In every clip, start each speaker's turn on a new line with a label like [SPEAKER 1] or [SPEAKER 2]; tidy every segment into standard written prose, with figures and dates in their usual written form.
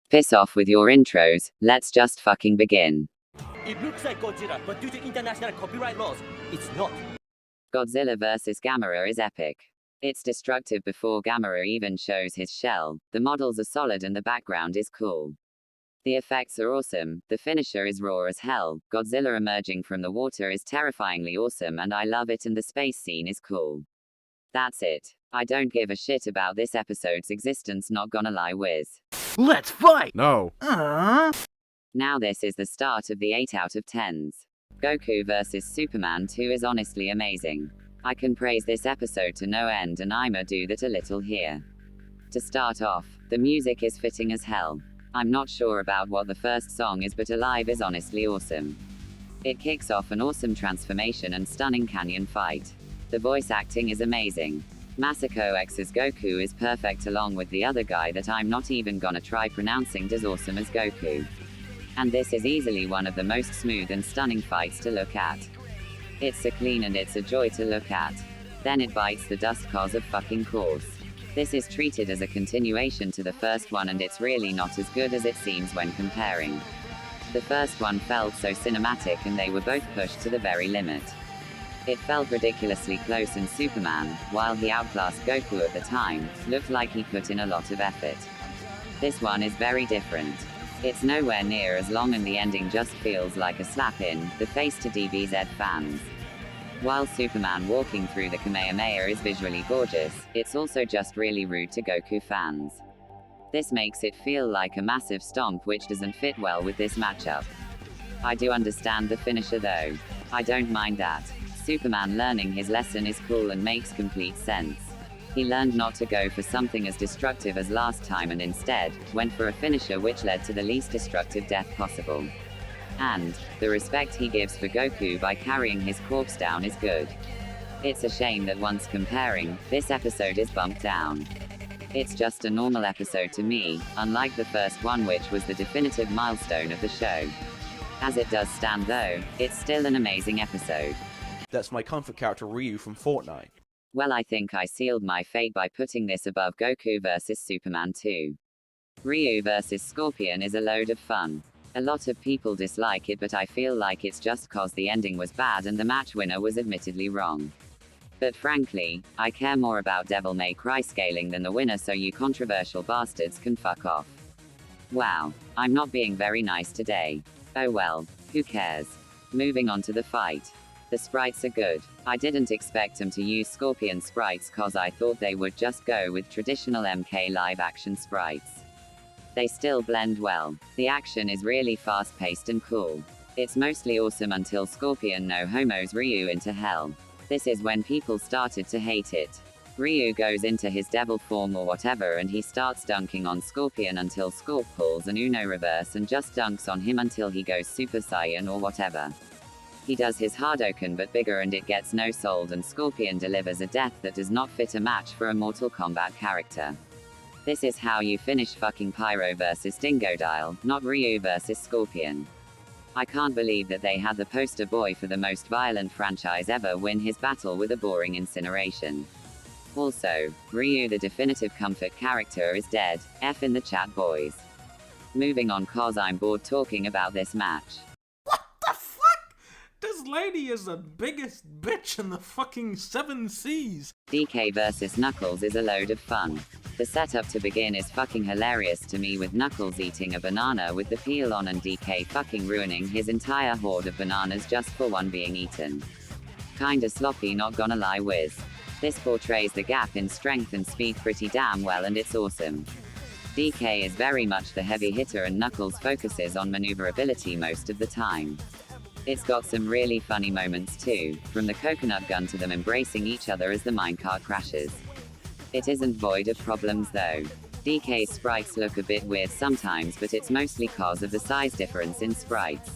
[SPEAKER 1] Piss off with your intros, let's just fucking begin.
[SPEAKER 2] It looks like Godzilla, but due to international copyright laws, it's not.
[SPEAKER 1] Godzilla vs. Gamera is epic. It's destructive before Gamera even shows his shell, the models are solid and the background is cool. The effects are awesome, the finisher is raw as hell, Godzilla emerging from the water is terrifyingly awesome and I love it and the space scene is cool. That's it. I don't give a shit about this episode's existence, not gonna lie whiz.
[SPEAKER 3] Let's fight!
[SPEAKER 4] No.
[SPEAKER 1] Now this is the start of the 8 out of 10s. Goku vs. Superman 2 is honestly amazing. I can praise this episode to no end and I'ma do that a little here. To start off, the music is fitting as hell. I'm not sure about what the first song is, but Alive is honestly awesome. It kicks off an awesome transformation and stunning canyon fight. The voice acting is amazing. Masako X's Goku is perfect along with the other guy that I'm not even gonna try pronouncing as awesome as Goku. And this is easily one of the most smooth and stunning fights to look at. It's so clean and it's a joy to look at. Then it bites the dust cause of fucking course. This is treated as a continuation to the first one and it's really not as good as it seems when comparing. The first one felt so cinematic and they were both pushed to the very limit. It felt ridiculously close and Superman, while he outclassed Goku at the time, looked like he put in a lot of effort. This one is very different. It's nowhere near as long and the ending just feels like a slap in the face to DBZ fans. While Superman walking through the Kamehameha is visually gorgeous, it's also just really rude to Goku fans. This makes it feel like a massive stomp which doesn't fit well with this matchup. I do understand the finisher though. I don't mind that. Superman learning his lesson is cool and makes complete sense. He learned not to go for something as destructive as last time and instead, went for a finisher which led to the least destructive death possible. And, the respect he gives for Goku by carrying his corpse down is good. It's a shame that once comparing, this episode is bumped down. It's just a normal episode to me, unlike the first one which was the definitive milestone of the show. As it does stand though, it's still an amazing episode.
[SPEAKER 4] That's my comfort character Ryu from Fortnite.
[SPEAKER 1] Well, I think I sealed my fate by putting this above Goku vs. Superman 2. Ryu vs. Scorpion is a load of fun. A lot of people dislike it, but I feel like it's just cause the ending was bad and the match winner was admittedly wrong. But frankly, I care more about Devil May Cry scaling than the winner, so you controversial bastards can fuck off. Wow, I'm not being very nice today. Oh well, who cares? Moving on to the fight. The sprites are good. I didn't expect them to use Scorpion sprites cause I thought they would just go with traditional MK live action sprites. They still blend well. The action is really fast paced and cool. It's mostly awesome until Scorpion no homos Ryu into hell. This is when people started to hate it. Ryu goes into his devil form or whatever and he starts dunking on Scorpion until Scorp pulls an Uno reverse and just dunks on him until he goes Super Saiyan or whatever. He does his Hadouken but bigger and it gets no sold and Scorpion delivers a death that does not fit a match for a Mortal Kombat character. This is how you finish fucking Pyro vs. Dingodile, not Ryu vs. Scorpion. I can't believe that they had the poster boy for the most violent franchise ever win his battle with a boring incineration. Also, Ryu the definitive comfort character is dead, F in the chat boys. Moving on cause I'm bored talking about this match.
[SPEAKER 3] What the fuck? This lady is the biggest bitch in the fucking 7 seas.
[SPEAKER 1] DK vs. Knuckles is a load of fun. The setup to begin is fucking hilarious to me with Knuckles eating a banana with the peel on and DK fucking ruining his entire hoard of bananas just for one being eaten. Kinda sloppy, not gonna lie whiz. This portrays the gap in strength and speed pretty damn well and it's awesome. DK is very much the heavy hitter and Knuckles focuses on maneuverability most of the time. It's got some really funny moments too, from the coconut gun to them embracing each other as the minecart crashes. It isn't void of problems though. DK's sprites look a bit weird sometimes, but it's mostly cause of the size difference in sprites.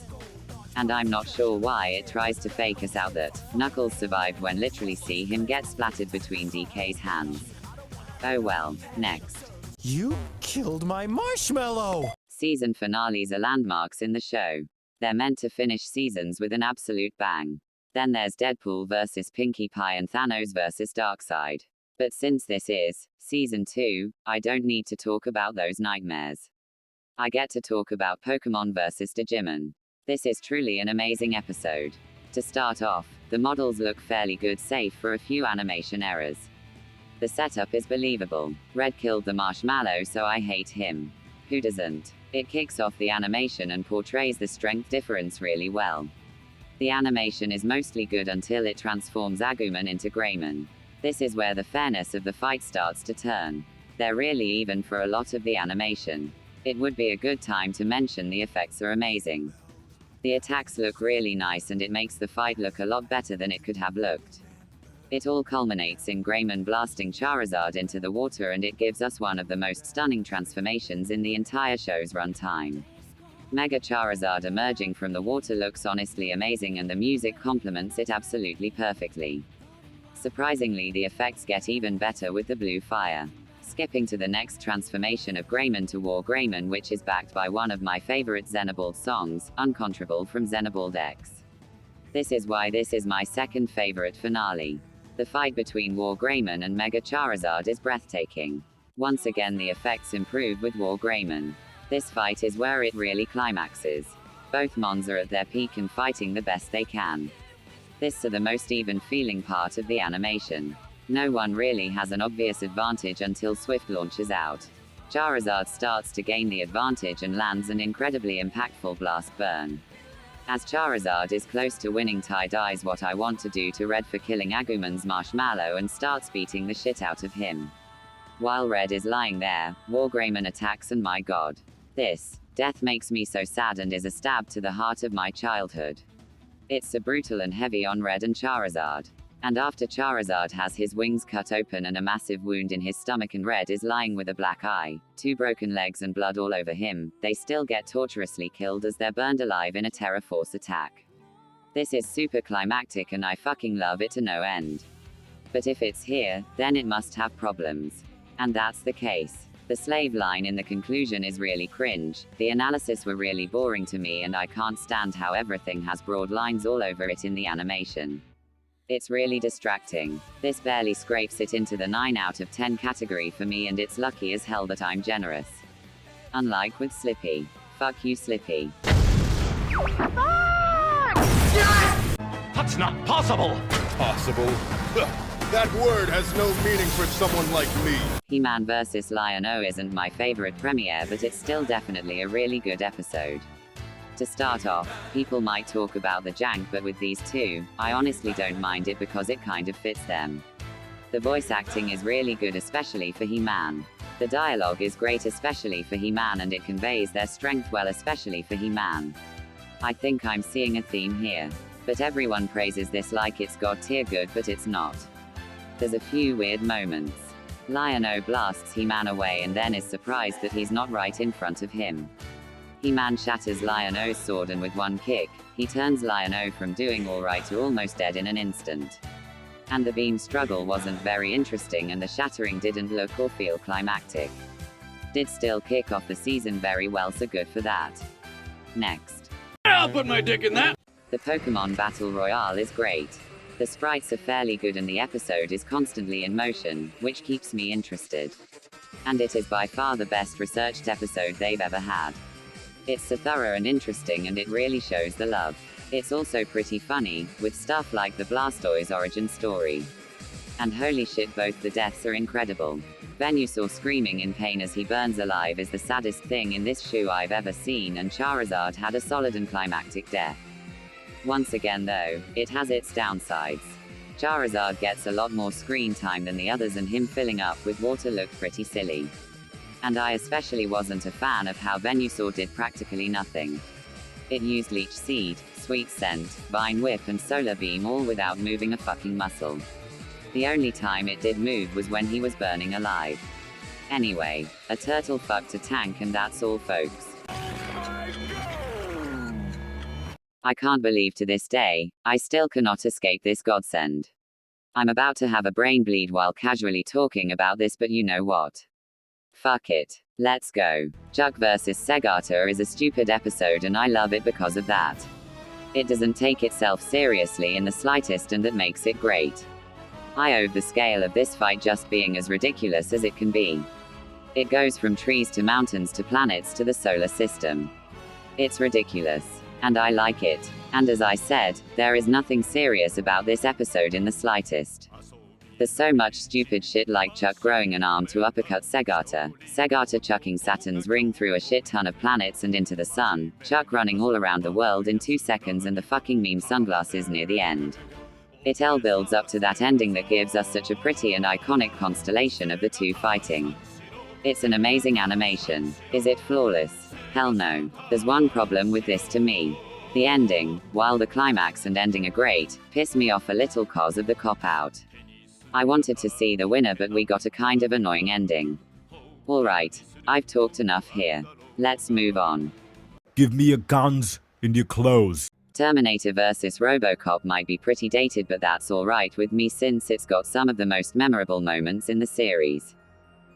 [SPEAKER 1] And I'm not sure why it tries to fake us out that Knuckles survived when literally see him get splattered between DK's hands. Oh well, next.
[SPEAKER 5] You killed my marshmallow!
[SPEAKER 1] Season finales are landmarks in the show. They're meant to finish seasons with an absolute bang. Then there's Deadpool vs. Pinkie Pie and Thanos vs. Darkseid. But since this is Season 2, I don't need to talk about those nightmares. I get to talk about Pokemon vs. Dejiman. This is truly an amazing episode. To start off, the models look fairly good save for a few animation errors. The setup is believable. Red killed the marshmallow, so I hate him. Who doesn't? It kicks off the animation and portrays the strength difference really well. The animation is mostly good until it transforms Agumon into Greymon. This is where the fairness of the fight starts to turn. They're really even for a lot of the animation. It would be a good time to mention the effects are amazing. The attacks look really nice and it makes the fight look a lot better than it could have looked. It all culminates in Greymon blasting Charizard into the water, and it gives us one of the most stunning transformations in the entire show's runtime. Mega Charizard emerging from the water looks honestly amazing, and the music complements it absolutely perfectly. Surprisingly, the effects get even better with the blue fire. Skipping to the next transformation of Greymon to War Greymon, which is backed by one of my favorite Xenoblade songs, Uncontrollable from Xenoblade X. This is why this is my second favorite finale. The fight between War Greymon and Mega Charizard is breathtaking. Once again, the effects improve with War Greymon. This fight is where it really climaxes. Both mons are at their peak and fighting the best they can. This is the most even feeling part of the animation. No one really has an obvious advantage until Swift launches out. Charizard starts to gain the advantage and lands an incredibly impactful blast burn. As Charizard is close to winning, Ty dies what I want to do to Red for killing Agumon's marshmallow and starts beating the shit out of him. While Red is lying there, War Greymon attacks, and my god. This death makes me so sad and is a stab to the heart of my childhood. It's so brutal and heavy on Red and Charizard. And after Charizard has his wings cut open and a massive wound in his stomach, and Red is lying with a black eye, 2 broken legs and blood all over him, they still get torturously killed as they're burned alive in a Terra Force attack. This is super climactic and I fucking love it to no end. But if it's here, then it must have problems. And that's the case. The slave line in the conclusion is really cringe, the analysis were really boring to me, and I can't stand how everything has broad lines all over it in the animation. It's really distracting. This barely scrapes it into the 9 out of 10 category for me, and it's lucky as hell that I'm generous. Unlike with Slippy. Fuck you, Slippy.
[SPEAKER 5] That's not possible!
[SPEAKER 6] Possible? That word has no meaning for someone like me.
[SPEAKER 1] Heman vs. Lionel isn't my favorite premiere, but it's still definitely a really good episode. To start off, people might talk about the jank, but with these two, I honestly don't mind it because it kind of fits them. The voice acting is really good, especially for Heman. The dialogue is great, especially for Heman, and it conveys their strength well, especially for Heman. I think I'm seeing a theme here. But everyone praises this like it's god tier good, but it's not. There's a few weird moments. Lionel blasts Heman away and then is surprised that he's not right in front of him. Heman shatters Lionel's sword, and with one kick, he turns Lionel from doing alright to almost dead in an instant. And the beam struggle wasn't very interesting, and the shattering didn't look or feel climactic. Did still kick off the season very well, so good for that. Next.
[SPEAKER 5] I'll put my dick in that!
[SPEAKER 1] The Pokemon Battle Royale is great. The sprites are fairly good and the episode is constantly in motion, which keeps me interested. And it is by far the best researched episode they've ever had. It's so thorough and interesting, and it really shows the love. It's also pretty funny, with stuff like the Blastoise origin story. And holy shit, both the deaths are incredible. Vsauce screaming in pain as he burns alive is the saddest thing in this show I've ever seen, and Charizard had a solid and climactic death. Once again though, it has its downsides. Charizard gets a lot more screen time than the others, and him filling up with water looked pretty silly. And I especially wasn't a fan of how Vsauce did practically nothing. It used Leech Seed, Sweet Scent, Vine Whip and Solar Beam all without moving a fucking muscle. The only time it did move was when he was burning alive. Anyway, a turtle fucked a tank, and that's all, folks. I can't believe to this day, I still cannot escape this godsend. I'm about to have a brain bleed while casually talking about this, but you know what? Fuck it. Let's go. Jug vs. Segata is a stupid episode, and I love it because of that. It doesn't take itself seriously in the slightest, and that makes it great. I owed the scale of this fight just being as ridiculous as it can be. It goes from trees to mountains to planets to the solar system. It's ridiculous. And I like it. And as I said, there is nothing serious about this episode in the slightest. There's so much stupid shit like Chuck growing an arm to uppercut Segata, Segata chucking Saturn's ring through a shit ton of planets and into the sun, Chuck running all around the world in 2 seconds, and the fucking meme sunglasses near the end. It all builds up to that ending that gives us such a pretty and iconic constellation of the two fighting. It's an amazing animation. Is it flawless? Hell no. There's one problem with this to me. The ending, while the climax and ending are great, piss me off a little cause of the cop-out. I wanted to see the winner, but we got a kind of annoying ending. Alright, I've talked enough here. Let's move on.
[SPEAKER 7] Give me your guns and your clothes.
[SPEAKER 1] Terminator vs. Robocop might be pretty dated, but that's alright with me since it's got some of the most memorable moments in the series.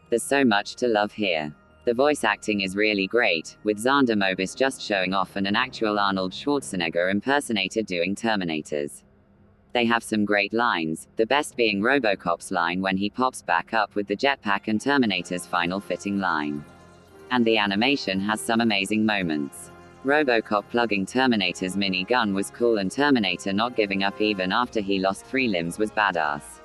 [SPEAKER 1] There's so much to love here. The voice acting is really great, with Xander Mobus just showing off and an actual Arnold Schwarzenegger impersonator doing Terminators. They have some great lines, the best being Robocop's line when he pops back up with the jetpack and Terminator's final fitting line. And the animation has some amazing moments. Robocop plugging Terminator's minigun was cool, and Terminator not giving up even after he lost 3 limbs was badass.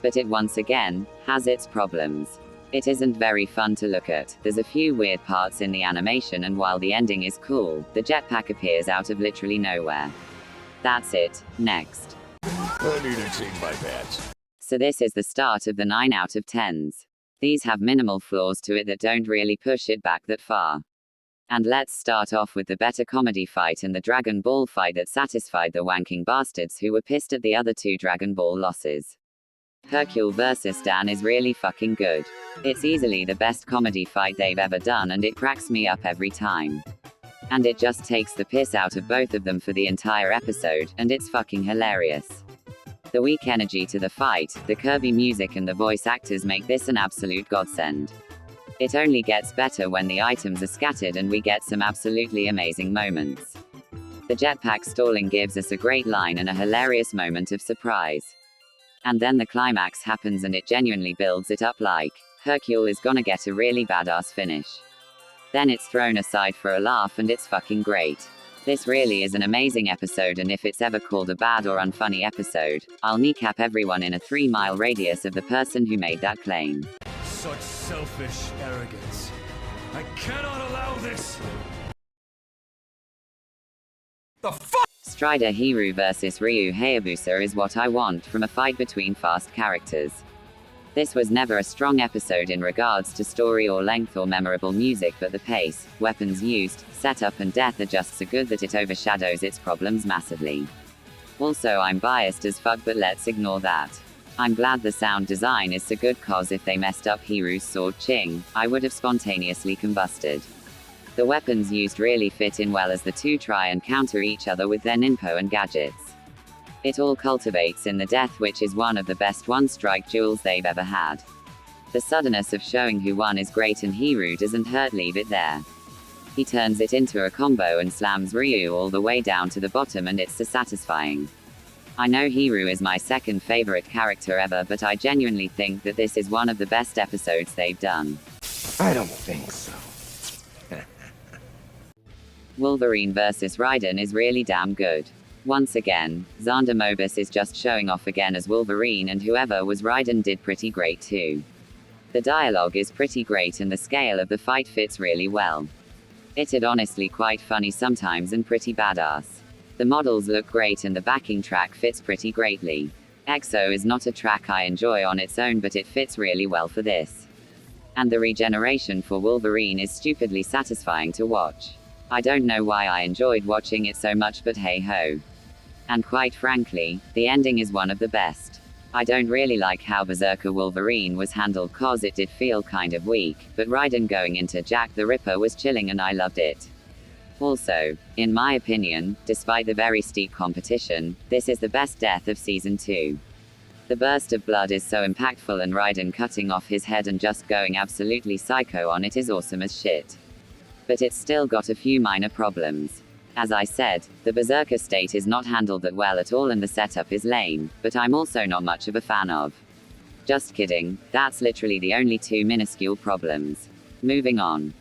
[SPEAKER 1] But it once again has its problems. It isn't very fun to look at, there's a few weird parts in the animation, and while the ending is cool, the jetpack appears out of literally nowhere. That's it. Next.
[SPEAKER 6] I need to change my pants.
[SPEAKER 1] So this is the start of the 9 out of 10s. These have minimal flaws to it that don't really push it back that far. And let's start off with the better comedy fight and the Dragon Ball fight that satisfied the wanking bastards who were pissed at the other 2 Dragon Ball losses. Hercules vs. Dan is really fucking good. It's easily the best comedy fight they've ever done, and it cracks me up every time. And it just takes the piss out of both of them for the entire episode, and it's fucking hilarious. The weak energy to the fight, the Kirby music and the voice actors make this an absolute godsend. It only gets better when the items are scattered and we get some absolutely amazing moments. The jetpack stalling gives us a great line and a hilarious moment of surprise. And then the climax happens and it genuinely builds it up like, Hercules is gonna get a really badass finish. Then it's thrown aside for a laugh and it's fucking great. This really is an amazing episode, and if it's ever called a bad or unfunny episode, I'll kneecap everyone in a 3-mile radius of the person who made that claim.
[SPEAKER 5] Such selfish arrogance. I cannot allow this! The fuck?
[SPEAKER 1] Strider Hiru vs. Ryu Hayabusa is what I want from a fight between fast characters. This was never a strong episode in regards to story or length or memorable music, but the pace, weapons used, setup and death are just so good that it overshadows its problems massively. Also, I'm biased as fuck, but let's ignore that. I'm glad the sound design is so good, cause if they messed up Hiru's sword Ching, I would have spontaneously combusted. The weapons used really fit in well as the two try and counter each other with their ninpo and gadgets. It all cultivates in the death, which is one of the best one-strike duels they've ever had. The suddenness of showing who won is great, and Hiru doesn't hurt leave it there. He turns it into a combo and slams Ryu all the way down to the bottom, and it's so satisfying. I know Hiru is my second favorite character ever, but I genuinely think that this is one of the best episodes they've done.
[SPEAKER 6] I don't think so.
[SPEAKER 1] Wolverine vs. Ryden is really damn good. Once again, Xander Mobus is just showing off again as Wolverine, and whoever was Ryden did pretty great too. The dialogue is pretty great and the scale of the fight fits really well. It's honestly quite funny sometimes and pretty badass. The models look great and the backing track fits pretty greatly. EXO is not a track I enjoy on its own, but it fits really well for this. And the regeneration for Wolverine is stupidly satisfying to watch. I don't know why I enjoyed watching it so much, but hey ho. And quite frankly, the ending is one of the best. I don't really like how Berserker Wolverine was handled, cause it did feel kind of weak, but Ryden going into Jack the Ripper was chilling and I loved it. Also, in my opinion, despite the very steep competition, this is the best death of season 2. The burst of blood is so impactful, and Ryden cutting off his head and just going absolutely psycho on it is awesome as shit. But it's still got a few minor problems. As I said, the Berserker state is not handled that well at all and the setup is lame, but I'm also not much of a fan of. Just kidding, that's literally the only two minuscule problems. Moving on.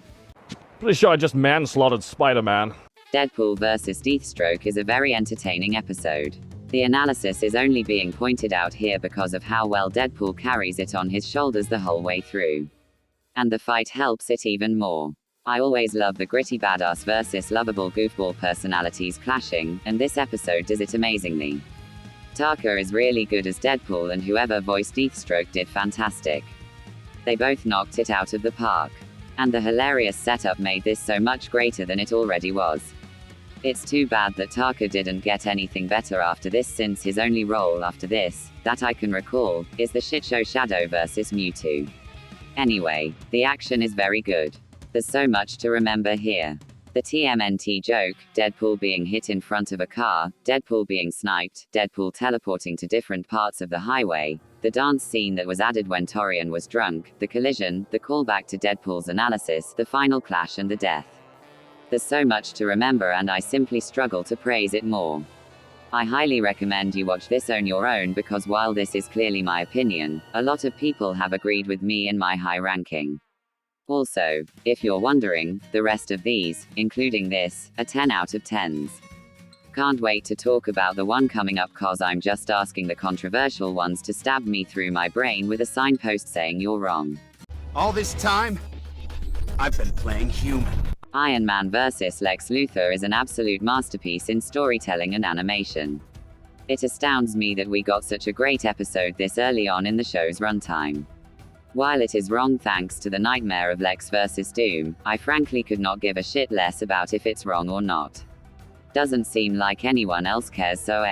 [SPEAKER 8] Pretty sure I just manslaughtered Spider-Man.
[SPEAKER 1] Deadpool vs. Teethstroke is a very entertaining episode. The analysis is only being pointed out here because of how well Deadpool carries it on his shoulders the whole way through. And the fight helps it even more. I always love the gritty badass versus lovable goofball personalities clashing, and this episode does it amazingly. Taka is really good as Deadpool, and whoever voiced Teethstroke did fantastic. They both knocked it out of the park. And the hilarious setup made this so much greater than it already was. It's too bad that Taka didn't get anything better after this, since his only role after this, that I can recall, is the shitshow Shadow vs. Mewtwo. Anyway, the action is very good. There's so much to remember here. The TMNT joke, Deadpool being hit in front of a car, Deadpool being sniped, Deadpool teleporting to different parts of the highway, the dance scene that was added when Torian was drunk, the collision, the callback to Deadpool's analysis, the final clash, and the death. There's so much to remember, and I simply struggle to praise it more. I highly recommend you watch this on your own, because while this is clearly my opinion, a lot of people have agreed with me in my high ranking. Also, if you're wondering, the rest of these, including this, are 10 out of 10s. Can't wait to talk about the one coming up, cause I'm just asking the controversial ones to stab me through my brain with a signpost saying you're wrong.
[SPEAKER 9] All this time, I've been playing human.
[SPEAKER 1] Iron Man vs. Lex Luthor is an absolute masterpiece in storytelling and animation. It astounds me that we got such a great episode this early on in the show's runtime. While it is wrong thanks to the nightmare of Lex vs. Doom, I frankly could not give a shit less about if it's wrong or not. Doesn't seem like anyone else cares, so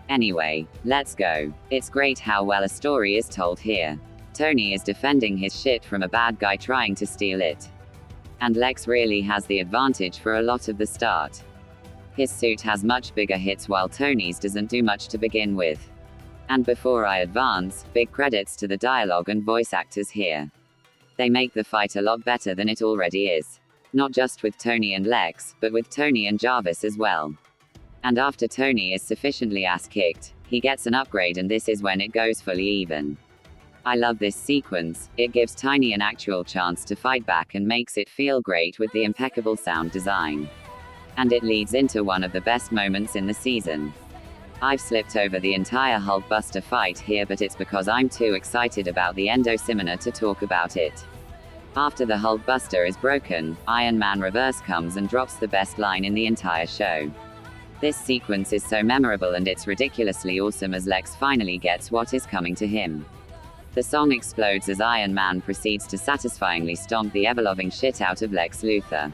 [SPEAKER 1] Anyway, let's go. It's great how well a story is told here. Tony is defending his shit from a bad guy trying to steal it. And Lex really has the advantage for a lot of the start. His suit has much bigger hits while Tony's doesn't do much to begin with. And before I advance, big credits to the dialogue and voice actors here. They make the fight a lot better than it already is. Not just with Tony and Lex, but with Tony and Jarvis as well. And after Tony is sufficiently ass-kicked, he gets an upgrade, and this is when it goes fully even. I love this sequence, it gives Tiny an actual chance to fight back and makes it feel great with the impeccable sound design. And it leads into one of the best moments in the season. I've slipped over the entire Hulkbuster fight here, but it's because I'm too excited about the Endo-Simona to talk about it. After the Hulkbuster is broken, Iron Man reverse comes and drops the best line in the entire show. This sequence is so memorable, and it's ridiculously awesome as Lex finally gets what is coming to him. The song explodes as Iron Man proceeds to satisfyingly stomp the ever-loving shit out of Lex Luthor.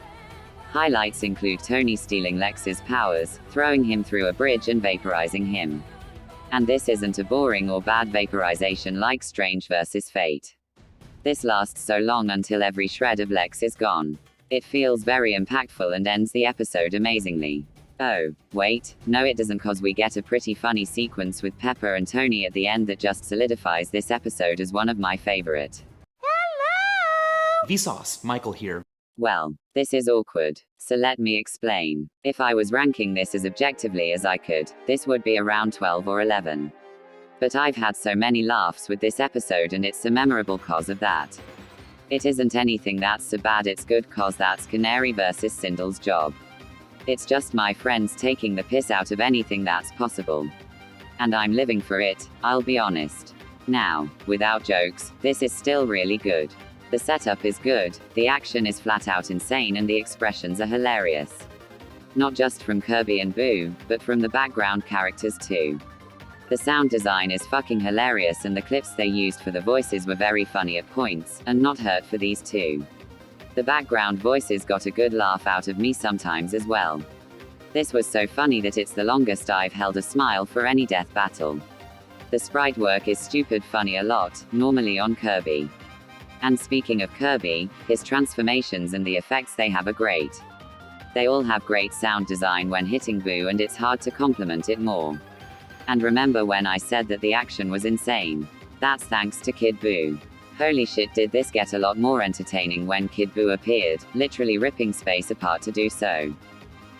[SPEAKER 1] Highlights include Tony stealing Lex's powers, throwing him through a bridge and vaporizing him. And this isn't a boring or bad vaporization like Strange vs. Fate. This lasts so long until every shred of Lex is gone. It feels very impactful and ends the episode amazingly. Oh, wait, no it doesn't, cause we get a pretty funny sequence with Pepper and Tony at the end that just solidifies this episode as one of my favorite.
[SPEAKER 10] Hello! Vsauce, Michael here.
[SPEAKER 1] Well, this is awkward, so let me explain. If I was ranking this as objectively as I could, this would be around 12 or 11. But I've had so many laughs with this episode, and it's so memorable cause of that. It isn't anything that's so bad it's good, cause that's Canary vs. Sindle's job. It's just my friends taking the piss out of anything that's possible. And I'm living for it, I'll be honest. Now, without jokes, this is still really good. The setup is good, the action is flat out insane, and the expressions are hilarious. Not just from Kirby and Boo, but from the background characters too. The sound design is fucking hilarious, and the clips they used for the voices were very funny at points, and not hurt for these two. The background voices got a good laugh out of me sometimes as well. This was so funny that it's the longest I've held a smile for any death battle. The sprite work is stupid funny a lot, normally on Kirby. And speaking of Kirby, his transformations and the effects they have are great. They all have great sound design when hitting Boo, and it's hard to compliment it more. And remember when I said that the action was insane? That's thanks to Kid Boo. Holy shit, did this get a lot more entertaining when Kid Boo appeared, literally ripping space apart to do so.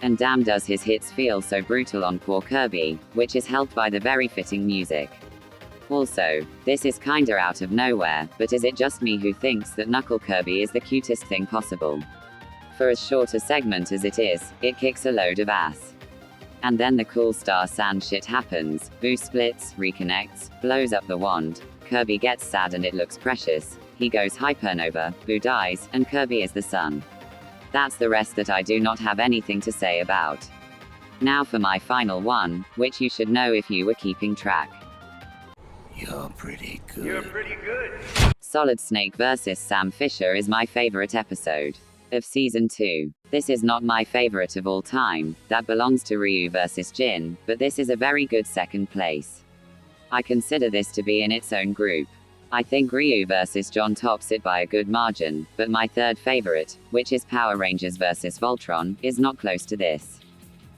[SPEAKER 1] And damn does his hits feel so brutal on poor Kirby, which is helped by the very fitting music. Also, this is kinda out of nowhere, but is it just me who thinks that Knuckle Kirby is the cutest thing possible? For as short a segment as it is, it kicks a load of ass. And then the cool Star Sand shit happens, Boo splits, reconnects, blows up the wand, Kirby gets sad and it looks precious, he goes hypernova, Boo dies, and Kirby is the sun. That's the rest that I do not have anything to say about. Now for my final one, which you should know if you were keeping track.
[SPEAKER 5] You're pretty good.
[SPEAKER 1] Solid Snake vs. Sam Fisher is my favorite episode of Season 2. This is not my favorite of all time, that belongs to Ryu vs. Jin, but this is a very good second place. I consider this to be in its own group. I think Ryu vs. John tops it by a good margin, but my third favorite, which is Power Rangers vs. Voltron, is not close to this.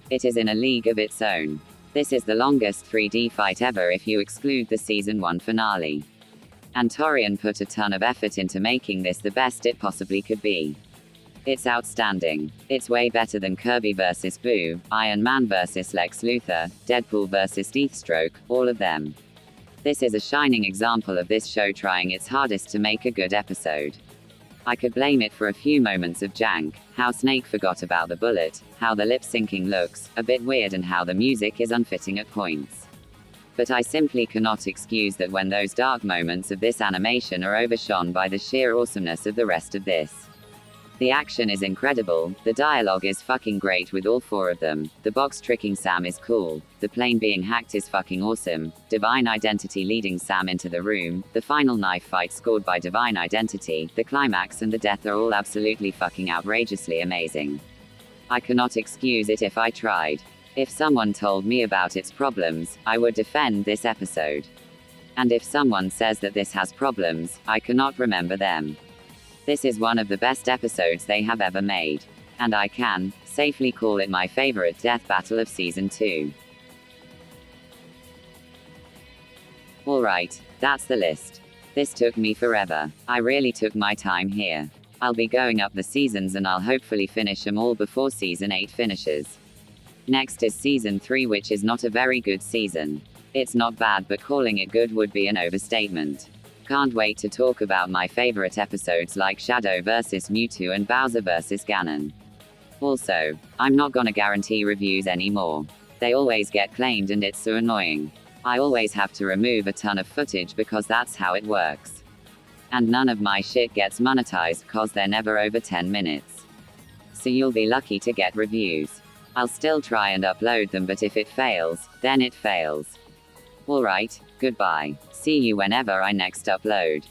[SPEAKER 1] It is in a league of its own. This is the longest 3D fight ever if you exclude the Season 1 finale. And Torian put a ton of effort into making this the best it possibly could be. It's outstanding. It's way better than Kirby vs. Boo, Iron Man vs. Lex Luthor, Deadpool vs. Teethstroke, all of them. This is a shining example of this show trying its hardest to make a good episode. I could blame it for a few moments of jank, how Snake forgot about the bullet, how the lip syncing looks a bit weird, and how the music is unfitting at points. But I simply cannot excuse that when those dark moments of this animation are overshone by the sheer awesomeness of the rest of this. The action is incredible, the dialogue is fucking great with all four of them, the box tricking Sam is cool, the plane being hacked is fucking awesome, Divine Identity leading Sam into the room, the final knife fight scored by Divine Identity, the climax and the death are all absolutely fucking outrageously amazing. I cannot excuse it if I tried. If someone told me about its problems, I would defend this episode. And if someone says that this has problems, I cannot remember them. This is one of the best episodes they have ever made. And I can safely call it my favorite death battle of Season 2. Alright, that's the list. This took me forever. I really took my time here. I'll be going up the seasons and I'll hopefully finish them all before Season 8 finishes. Next is Season 3, which is not a very good season. It's not bad, but calling it good would be an overstatement. Can't wait to talk about my favorite episodes like Shadow vs. Mewtwo and Bowser vs. Ganon. Also, I'm not gonna guarantee reviews anymore. They always get claimed and it's so annoying. I always have to remove a ton of footage because that's how it works. And none of my shit gets monetized cause they're never over 10 minutes. So you'll be lucky to get reviews. I'll still try and upload them, but if it fails, then it fails. Alright, goodbye. See you whenever I next upload.